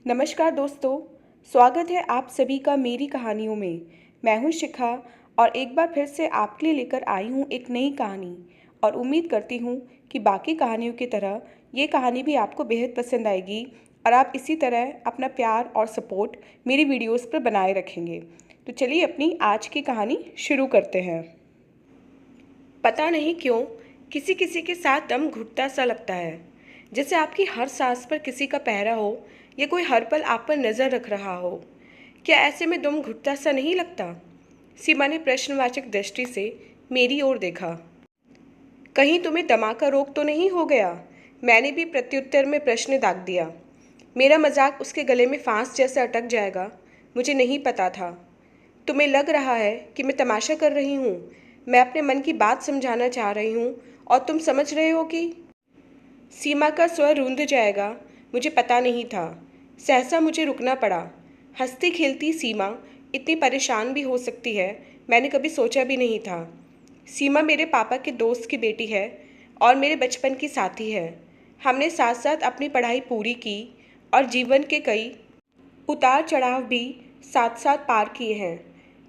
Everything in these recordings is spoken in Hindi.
नमस्कार दोस्तों, स्वागत है आप सभी का मेरी कहानियों में। मैं हूँ शिखा और एक बार फिर से आपके लिए लेकर आई हूँ एक नई कहानी और उम्मीद करती हूँ कि बाकी कहानियों की तरह ये कहानी भी आपको बेहद पसंद आएगी और आप इसी तरह अपना प्यार और सपोर्ट मेरी वीडियोस पर बनाए रखेंगे। तो चलिए अपनी आज की कहानी शुरू करते हैं। पता नहीं क्यों किसी किसी के साथ दम घुटता सा लगता है, जैसे आपकी हर सांस पर किसी का पहरा हो या कोई हर पल आप पर नज़र रख रहा हो। क्या ऐसे में दम घुटता सा नहीं लगता? सीमा ने प्रश्नवाचक दृष्टि से मेरी ओर देखा। कहीं तुम्हें दमा का रोग तो नहीं हो गया? मैंने भी प्रत्युत्तर में प्रश्न दाग दिया। मेरा मजाक उसके गले में फांस जैसे अटक जाएगा, मुझे नहीं पता था। तुम्हें लग रहा है कि मैं तमाशा कर रही हूँ। मैं अपने मन की बात समझाना चाह रही हूँ और तुम समझ रहे हो कि। सीमा का स्वर रूंध जाएगा, मुझे पता नहीं था। सहसा मुझे रुकना पड़ा। हंसती खेलती सीमा इतनी परेशान भी हो सकती है, मैंने कभी सोचा भी नहीं था। सीमा मेरे पापा के दोस्त की बेटी है और मेरे बचपन की साथी है। हमने साथ साथ अपनी पढ़ाई पूरी की और जीवन के कई उतार चढ़ाव भी साथ साथ पार किए हैं।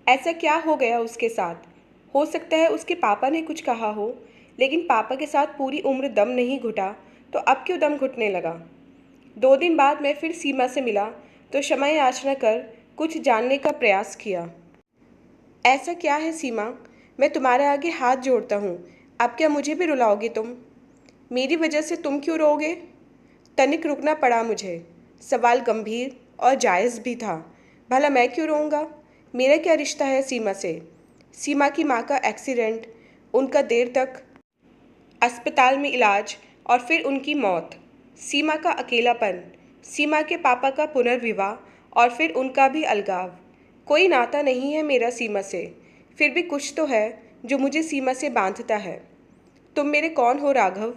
ऐसा क्या हो गया उसके साथ? हो सकता है उसके पापा ने कुछ कहा हो, लेकिन पापा के साथ पूरी उम्र दम नहीं घुटा तो अब क्यों दम घुटने लगा? 2 दिन बाद मैं फिर सीमा से मिला तो क्षमा याचना कर कुछ जानने का प्रयास किया। ऐसा क्या है सीमा? मैं तुम्हारे आगे हाथ जोड़ता हूँ, अब क्या मुझे भी रुलाओगे तुम? मेरी वजह से तुम क्यों रोओगे? तनिक रुकना पड़ा मुझे। सवाल गंभीर और जायज़ भी था। भला मैं क्यों रोऊंगा? मेरा क्या रिश्ता है सीमा से? सीमा की माँ का एक्सीडेंट, उनका देर तक अस्पताल में इलाज और फिर उनकी मौत, सीमा का अकेलापन, सीमा के पापा का पुनर्विवाह और फिर उनका भी अलगाव। कोई नाता नहीं है मेरा सीमा से, फिर भी कुछ तो है जो मुझे सीमा से बांधता है। तुम मेरे कौन हो राघव?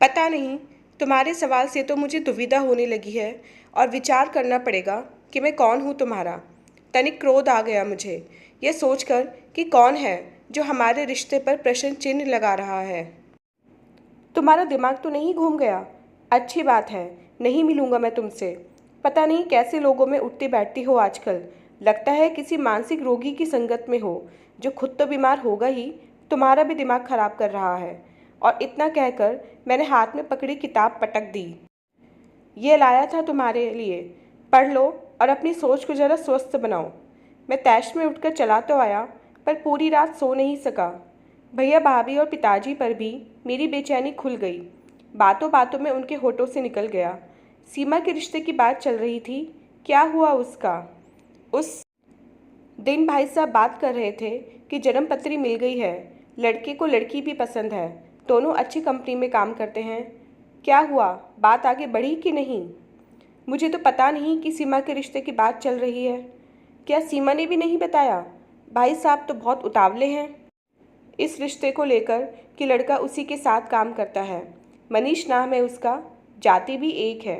पता नहीं, तुम्हारे सवाल से तो मुझे दुविधा होने लगी है और विचार करना पड़ेगा कि मैं कौन हूँ तुम्हारा। तनिक क्रोध आ गया मुझे यह सोचकर कि कौन है जो हमारे रिश्ते पर प्रश्न चिन्ह लगा रहा है। तुम्हारा दिमाग तो नहीं घूम गया? अच्छी बात है, नहीं मिलूंगा मैं तुमसे। पता नहीं कैसे लोगों में उठती बैठती हो आजकल। लगता है किसी मानसिक रोगी की संगत में हो, जो खुद तो बीमार होगा ही, तुम्हारा भी दिमाग खराब कर रहा है। और इतना कहकर मैंने हाथ में पकड़ी किताब पटक दी। ये लाया था तुम्हारे लिए, पढ़ लो और अपनी सोच को ज़रा स्वस्थ बनाओ। मैं तैश में उठकर चला तो आया, पर पूरी रात सो नहीं सका। भैया भाभी और पिताजी पर भी मेरी बेचैनी खुल गई। बातों बातों में उनके होठों से निकल गया। सीमा के रिश्ते की बात चल रही थी, क्या हुआ उसका? उस दिन भाई साहब बात कर रहे थे कि जन्मपत्री मिल गई है, लड़के को लड़की भी पसंद है, दोनों अच्छी कंपनी में काम करते हैं। क्या हुआ, बात आगे बढ़ी कि नहीं? मुझे तो पता नहीं कि सीमा के रिश्ते की बात चल रही है। क्या सीमा ने भी नहीं बताया? भाई साहब तो बहुत उतावले हैं इस रिश्ते को लेकर कि लड़का उसी के साथ काम करता है। मनीष नाम है उसका, जाति भी एक है।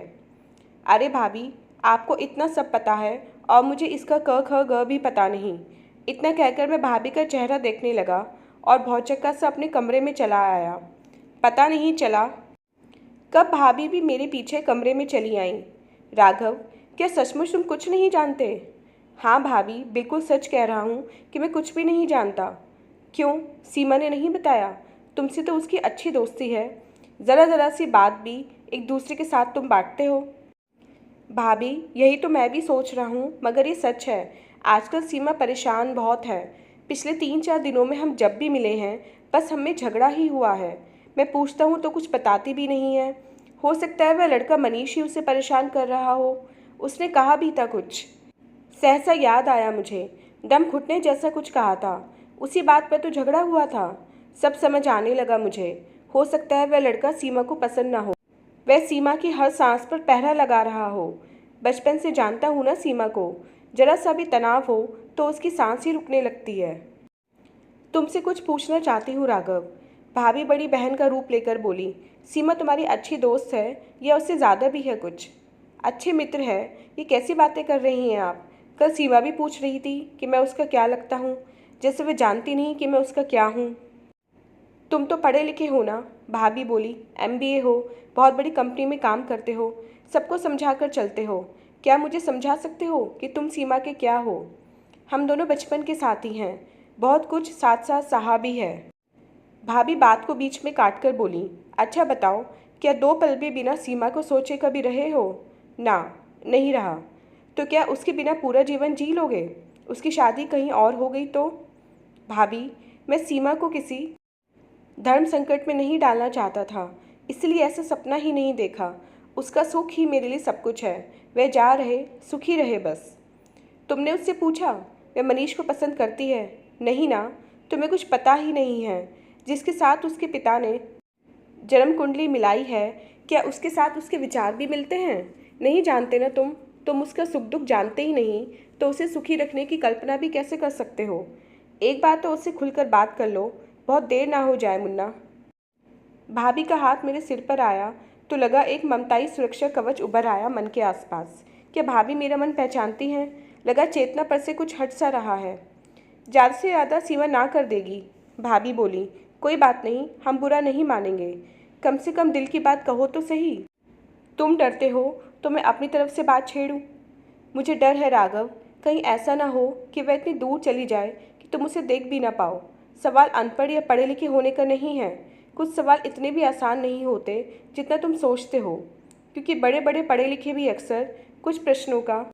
अरे भाभी, आपको इतना सब पता है और मुझे इसका क ख ग भी पता नहीं। इतना कहकर मैं भाभी का चेहरा देखने लगा और भौचक्का सा अपने कमरे में चला आया। पता नहीं चला कब भाभी भी मेरे पीछे कमरे में चली आईं। राघव, क्या सचमुच तुम कुछ नहीं जानते? हाँ भाभी, बिल्कुल सच कह रहा हूँ कि मैं कुछ भी नहीं जानता। क्यों, सीमा ने नहीं बताया? तुमसे तो उसकी अच्छी दोस्ती है, ज़रा ज़रा सी बात भी एक दूसरे के साथ तुम बांटते हो। भाभी, यही तो मैं भी सोच रहा हूँ, मगर ये सच है। आजकल सीमा परेशान बहुत है। पिछले 3-4 दिनों में हम जब भी मिले हैं, बस हमें झगड़ा ही हुआ है। मैं पूछता हूँ तो कुछ बताती भी नहीं है। हो सकता है वह लड़का मनीष ही उसे परेशान कर रहा हो, उसने कहा भी था कुछ। सहसा याद आया मुझे, दम घुटने जैसा कुछ कहा था। उसी बात पर तो झगड़ा हुआ था। सब समझ आने लगा मुझे। हो सकता है वह लड़का सीमा को पसंद ना हो, वह सीमा की हर सांस पर पहरा लगा रहा हो। बचपन से जानता हूँ ना सीमा को, जरा सा भी तनाव हो तो उसकी सांस ही रुकने लगती है। तुमसे कुछ पूछना चाहती हूँ राघव, भाभी बड़ी बहन का रूप लेकर बोली। सीमा तुम्हारी अच्छी दोस्त है या उससे ज़्यादा भी है कुछ? अच्छे मित्र है, ये कैसी बातें कर रही हैं आप? कल सीमा भी पूछ रही थी कि मैं उसका क्या लगता हूँ, जैसे वह जानती नहीं कि मैं उसका क्या हूँ। तुम तो पढ़े लिखे हो ना, भाभी बोली। एमबीए हो, बहुत बड़ी कंपनी में काम करते हो, सबको समझा कर चलते हो। क्या मुझे समझा सकते हो कि तुम सीमा के क्या हो? हम दोनों बचपन के साथी हैं, बहुत कुछ साथ साथ सहा भी है। भाभी बात को बीच में काट कर बोली, अच्छा बताओ, क्या 2 पल भी बिना सीमा को सोचे कभी रहे हो? ना, नहीं रहा। तो क्या उसके बिना पूरा जीवन जी लोगे? उसकी शादी कहीं और हो गई तो? भाभी, मैं सीमा को किसी धर्म संकट में नहीं डालना चाहता था, इसलिए ऐसा सपना ही नहीं देखा। उसका सुख ही मेरे लिए सब कुछ है। वह जा रहे, सुखी रहे बस। तुमने उससे पूछा वह मनीष को पसंद करती है? नहीं ना, तुम्हें कुछ पता ही नहीं है। जिसके साथ उसके पिता ने जन्म कुंडली मिलाई है, क्या उसके साथ उसके विचार भी मिलते हैं? नहीं जानते ना तुम उसका सुख दुख जानते ही नहीं, तो उसे सुखी रखने की कल्पना भी कैसे कर सकते हो? एक बार तो उससे खुलकर बात कर लो, बहुत देर ना हो जाए मुन्ना। भाभी का हाथ मेरे सिर पर आया तो लगा एक ममताई सुरक्षा कवच उभर आया मन के आसपास। क्या भाभी मेरा मन पहचानती हैं? लगा चेतना पर से कुछ हट सा रहा है। ज़्यादा से ज़्यादा सीमा ना कर देगी, भाभी बोली। कोई बात नहीं, हम बुरा नहीं मानेंगे। कम से कम दिल की बात कहो तो सही। तुम डरते हो तो मैं अपनी तरफ से बात छेड़ूं? मुझे डर है राघव, कहीं ऐसा ना हो कि वह इतनी दूर चली जाए कि तुम उसे देख भी ना पाओ। सवाल अनपढ़ या पढ़े लिखे होने का नहीं है। कुछ सवाल इतने भी आसान नहीं होते जितना तुम सोचते हो, क्योंकि बड़े बड़े पढ़े लिखे भी अक्सर कुछ प्रश्नों का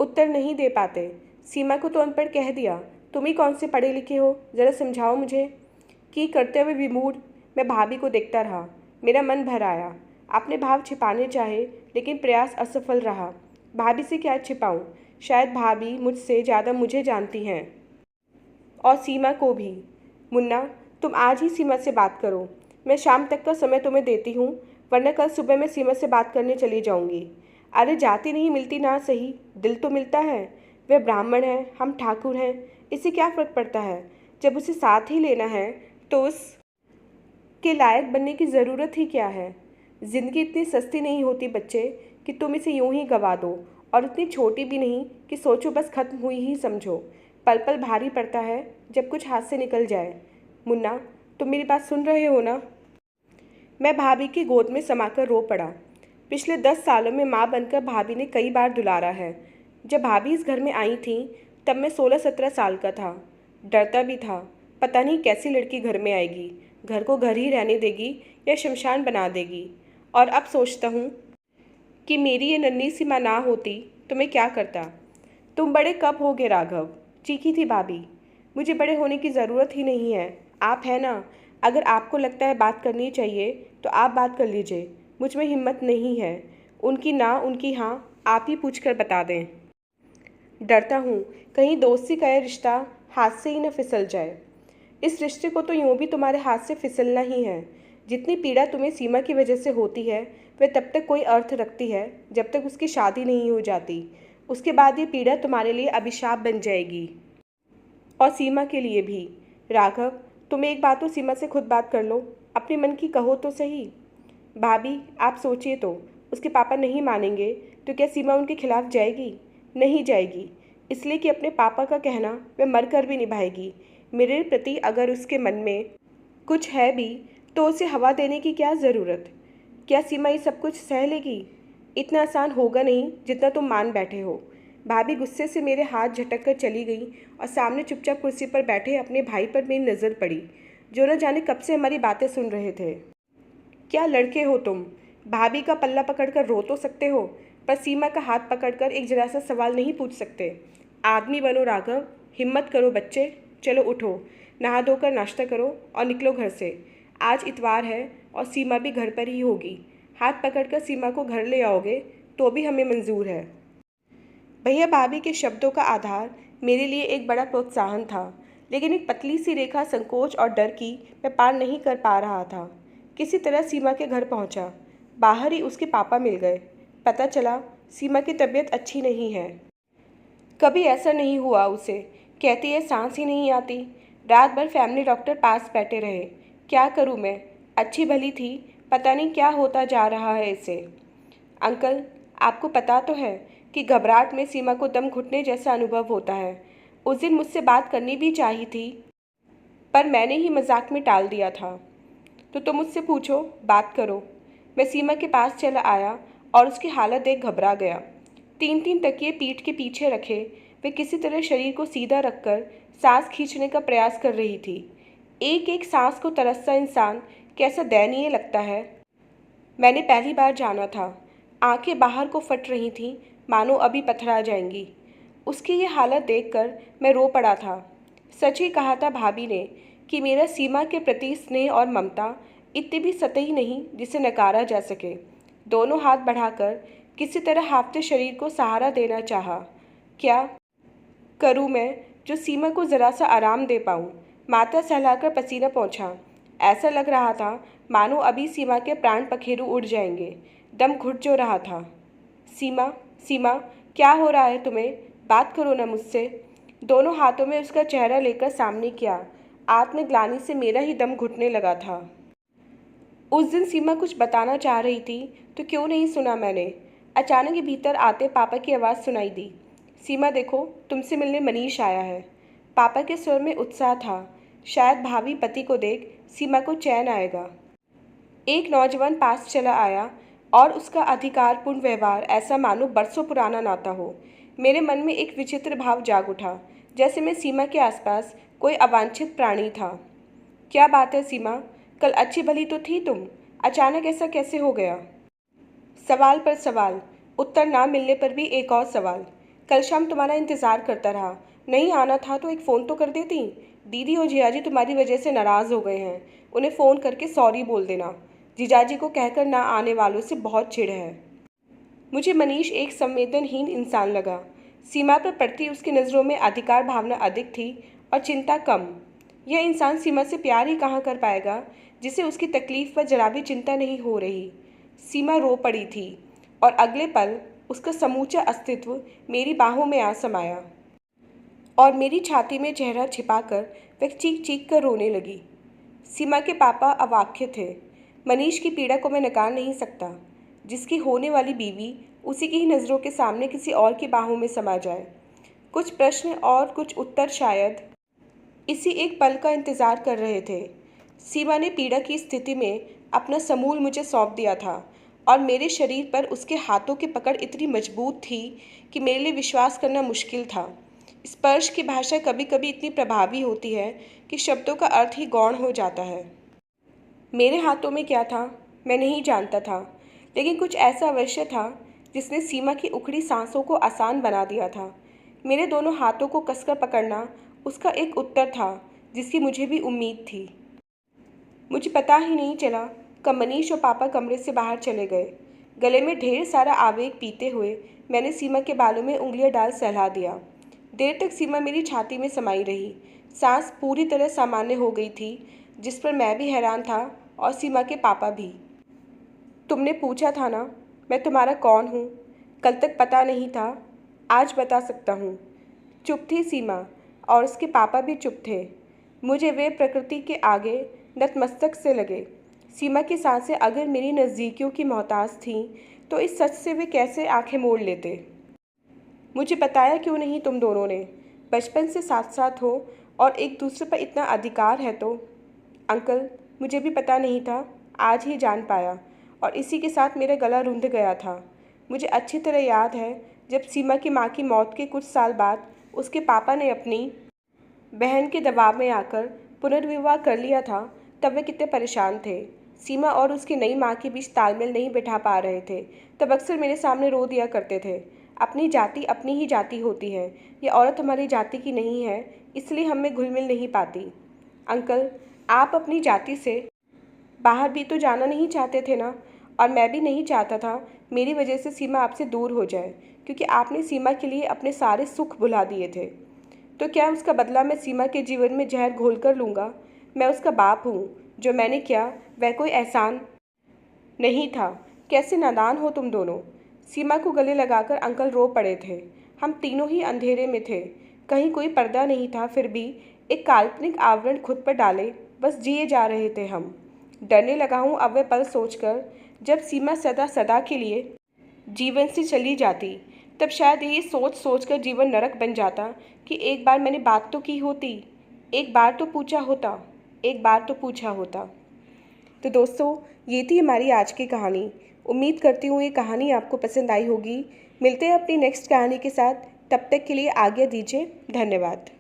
उत्तर नहीं दे पाते। सीमा को तो अनपढ़ कह दिया, तुम ही कौन से पढ़े लिखे हो, ज़रा समझाओ मुझे। की करते हुए विमूढ़ मैं भाभी को देखता रहा। मेरा मन भर आया। अपने भाव छिपाने चाहे, लेकिन प्रयास असफल रहा। भाभी से क्या छिपाऊं? शायद भाभी मुझसे ज़्यादा मुझे जानती हैं, और सीमा को भी। मुन्ना, तुम आज ही सीमा से बात करो। मैं शाम तक का समय तुम्हें देती हूँ, वरना कल सुबह मैं सीमा से बात करने चली जाऊँगी। अरे जाति नहीं मिलती ना सही, दिल तो मिलता है। वह ब्राह्मण है, हम ठाकुर हैं, इससे क्या फ़र्क पड़ता है? जब उसे साथ ही लेना है तो उस के लायक बनने की ज़रूरत ही क्या है? ज़िंदगी इतनी सस्ती नहीं होती बच्चे कि तुम इसे यूं ही गवा दो, और इतनी छोटी भी नहीं कि सोचो बस खत्म हुई ही समझो। पल पल भारी पड़ता है जब कुछ हाथ से निकल जाए। मुन्ना, तुम मेरी बात सुन रहे हो ना? मैं भाभी की गोद में समाकर रो पड़ा। पिछले 10 सालों में माँ बनकर भाभी ने कई बार दुलारा है। जब भाभी इस घर में आई थी तब मैं 16-17 साल का था। डरता भी था, पता नहीं कैसी लड़की घर में आएगी, घर को घर ही रहने देगी या शमशान बना देगी। और अब सोचता हूँ कि मेरी ये नन्ही सी माँ ना होती तो मैं क्या करता। तुम बड़े कब होगे राघव? चीखी थी भाभी। मुझे बड़े होने की ज़रूरत ही नहीं है, आप है ना। अगर आपको लगता है बात करनी चाहिए तो आप बात कर लीजिए, मुझ में हिम्मत नहीं है। उनकी ना उनकी हाँ, आप ही पूछ कर बता दें। डरता हूँ कहीं दोस्ती का यह रिश्ता हाथ से ही न फिसल जाए। इस रिश्ते को तो यूँ भी तुम्हारे हाथ से फिसलना ही है। जितनी पीड़ा तुम्हें सीमा की वजह से होती है वह तब तक कोई अर्थ रखती है जब तक उसकी शादी नहीं हो जाती। उसके बाद ये पीड़ा तुम्हारे लिए अभिशाप बन जाएगी, और सीमा के लिए भी। राघव, तुम एक बात तो सीमा से खुद बात कर लो, अपने मन की कहो तो सही। भाभी, आप सोचिए तो, उसके पापा नहीं मानेंगे तो क्या सीमा उनके खिलाफ जाएगी? नहीं जाएगी, इसलिए कि अपने पापा का कहना वह मरकर भी निभाएगी। मेरे प्रति अगर उसके मन में कुछ है भी तो उसे हवा देने की क्या ज़रूरत? क्या सीमा ये सब कुछ सह लेगी? इतना आसान होगा नहीं जितना तुम मान बैठे हो। भाभी गुस्से से मेरे हाथ झटक कर चली गई, और सामने चुपचाप कुर्सी पर बैठे अपने भाई पर मेरी नज़र पड़ी, जो न जाने कब से हमारी बातें सुन रहे थे। क्या लड़के हो तुम? भाभी का पल्ला पकड़कर रो तो सकते हो, पर सीमा का हाथ पकड़कर एक जरा सा सवाल नहीं पूछ सकते। आदमी बनो राघव, हिम्मत करो बच्चे। चलो उठो, नहा धोकर नाश्ता करो और निकलो घर से। आज इतवार है और सीमा भी घर पर ही होगी। हाथ पकड़कर सीमा को घर ले आओगे तो भी हमें मंजूर है। भैया भाभी के शब्दों का आधार मेरे लिए एक बड़ा प्रोत्साहन था, लेकिन एक पतली सी रेखा संकोच और डर की मैं पार नहीं कर पा रहा था। किसी तरह सीमा के घर पहुंचा। बाहर ही उसके पापा मिल गए। पता चला सीमा की तबीयत अच्छी नहीं है। कभी ऐसा नहीं हुआ उसे, कहती है सांस ही नहीं आती। रात भर फैमिली डॉक्टर पास बैठे रहे। क्या करूं मैं? अच्छी भली थी, पता नहीं क्या होता जा रहा है इसे। अंकल, आपको पता तो है कि घबराहट में सीमा को दम घुटने जैसा अनुभव होता है। उस दिन मुझसे बात करनी भी चाहिए थी, पर मैंने ही मजाक में टाल दिया था। तो तुम मुझसे पूछो, बात करो। मैं सीमा के पास चला आया और उसकी हालत देख घबरा गया। 3-3 तकिए पीठ के पीछे रखे वे किसी तरह शरीर को सीधा रखकर सांस खींचने का प्रयास कर रही थी। एक एक सांस को तरसता इंसान कैसा दयनीय लगता है। मैंने पहली बार जाना था। आंखें बाहर को फट रही थीं, मानो अभी पथरा जाएंगी। उसकी ये हालत देखकर मैं रो पड़ा था। सच ही कहा था भाभी ने कि मेरा सीमा के प्रति स्नेह और ममता इतनी भी सतही नहीं जिसे नकारा जा सके। दोनों हाथ बढ़ाकर किसी तरह हांफते शरीर को सहारा देना चाहा। क्या करूं मैं जो सीमा को ज़रा सा आराम दे पाऊं? माथा सहलाकर पसीना पोंछा। ऐसा लग रहा था मानो अभी सीमा के प्राण पखेरु उड़ जाएंगे। दम घुट जो रहा था। सीमा, सीमा, क्या हो रहा है तुम्हें? बात करो ना मुझसे। दोनों हाथों में उसका चेहरा लेकर सामने किया। आत्मग्लानि से मेरा ही दम घुटने लगा था। उस दिन सीमा कुछ बताना चाह रही थी तो क्यों नहीं सुना मैंने। अचानक ही भीतर आते पापा की आवाज़ सुनाई दी। सीमा देखो, तुमसे मिलने मनीष आया है। पापा के स्वर में उत्साह था। शायद भावी पति को देख सीमा को चैन आएगा। एक नौजवान पास चला आया और उसका अधिकारपूर्ण व्यवहार ऐसा मानो बरसों पुराना नाता हो। मेरे मन में एक विचित्र भाव जाग उठा, जैसे मैं सीमा के आसपास कोई अवांछित प्राणी था। क्या बात है सीमा, कल अच्छी भली तो थी तुम, अचानक ऐसा कैसे हो गया? सवाल पर सवाल, उत्तर ना मिलने पर भी एक और सवाल। कल शाम तुम्हारा इंतज़ार करता रहा, नहीं आना था तो एक फ़ोन तो कर देती। दीदी और जियाजी तुम्हारी वजह से नाराज़ हो गए हैं, उन्हें फ़ोन करके सॉरी बोल देना। जीजाजी को कहकर ना आने वालों से बहुत चिढ़ है। मुझे मनीष एक संवेदनहीन इंसान लगा। सीमा पर पड़ती उसकी नज़रों में अधिकार भावना अधिक थी और चिंता कम। यह इंसान सीमा से प्यार ही कहाँ कर पाएगा जिसे उसकी तकलीफ़ पर जरा भी चिंता नहीं हो रही। सीमा रो पड़ी थी और अगले पल उसका समूचा अस्तित्व मेरी बाहों में आ समाया और मेरी छाती में चेहरा छिपाकर वह चीख चीख कर रोने लगी। सीमा के पापा अवाक्य थे। मनीष की पीड़ा को मैं नकार नहीं सकता। जिसकी होने वाली बीवी उसी की ही नज़रों के सामने किसी और की बाहों में समा जाए। कुछ प्रश्न और कुछ उत्तर शायद इसी एक पल का इंतज़ार कर रहे थे। सीमा ने पीड़ा की स्थिति में अपना समूल मुझे सौंप दिया था और मेरे शरीर पर उसके हाथों की पकड़ इतनी मजबूत थी कि मेरे लिए विश्वास करना मुश्किल था। स्पर्श की भाषा कभी कभी इतनी प्रभावी होती है कि शब्दों का अर्थ ही गौण हो जाता है। मेरे हाथों में क्या था मैं नहीं जानता था, लेकिन कुछ ऐसा अवश्य था जिसने सीमा की उखड़ी सांसों को आसान बना दिया था। मेरे दोनों हाथों को कसकर पकड़ना उसका एक उत्तर था जिसकी मुझे भी उम्मीद थी। मुझे पता ही नहीं चला कब मनीष और पापा कमरे से बाहर चले गए। गले में ढेर सारा आवेग पीते हुए मैंने सीमा के बालों में उंगलियां डाल सहला दिया। देर तक सीमा मेरी छाती में समाई रही। सांस पूरी तरह सामान्य हो गई थी, जिस पर मैं भी हैरान था और सीमा के पापा भी। तुमने पूछा था ना मैं तुम्हारा कौन हूँ? कल तक पता नहीं था, आज बता सकता हूँ। चुप थी सीमा और उसके पापा भी चुप थे। मुझे वे प्रकृति के आगे नतमस्तक से लगे। सीमा की सांसें अगर मेरी नज़दीकियों की मोहताज थीं तो इस सच से वे कैसे आंखें मोड़ लेते? मुझे बताया क्यों नहीं तुम दोनों ने? बचपन से साथ साथ हो और एक दूसरे पर इतना अधिकार है तो। अंकल, मुझे भी पता नहीं था, आज ही जान पाया और इसी के साथ मेरा गला रुंध गया था। मुझे अच्छी तरह याद है जब सीमा की माँ की मौत के कुछ साल बाद उसके पापा ने अपनी बहन के दबाव में आकर पुनर्विवाह कर लिया था, तब वे कितने परेशान थे। सीमा और उसकी नई माँ के बीच तालमेल नहीं बिठा पा रहे थे, तब अक्सर मेरे सामने रो दिया करते थे। अपनी जाति अपनी ही जाति होती है, ये औरत हमारी जाति की नहीं है, इसलिए हम में घुल मिल नहीं पाती। अंकल, आप अपनी जाति से बाहर भी तो जाना नहीं चाहते थे ना? और मैं भी नहीं चाहता था मेरी वजह से सीमा आपसे दूर हो जाए, क्योंकि आपने सीमा के लिए अपने सारे सुख भुला दिए थे। तो क्या उसका बदला मैं सीमा के जीवन में जहर घोल कर लूँगा? मैं उसका बाप हूँ। जो मैंने किया वह कोई एहसान नहीं था। कैसे नादान हो तुम दोनों। सीमा को गले लगाकर अंकल रो पड़े थे। हम तीनों ही अंधेरे में थे, कहीं कोई पर्दा नहीं था, फिर भी एक काल्पनिक आवरण खुद पर डाले बस जिए जा रहे थे हम। डरने लगा हूँ अब वह पल सोचकर जब सीमा सदा सदा के लिए जीवन से चली जाती। तब शायद ये सोच सोच कर जीवन नरक बन जाता कि एक बार मैंने बात तो की होती, एक बार तो पूछा होता, एक बार तो पूछा होता। तो दोस्तों, ये थी हमारी आज की कहानी। उम्मीद करती हूँ ये कहानी आपको पसंद आई होगी। मिलते हैं अपनी नेक्स्ट कहानी के साथ, तब तक के लिए आज्ञा दीजिए। धन्यवाद।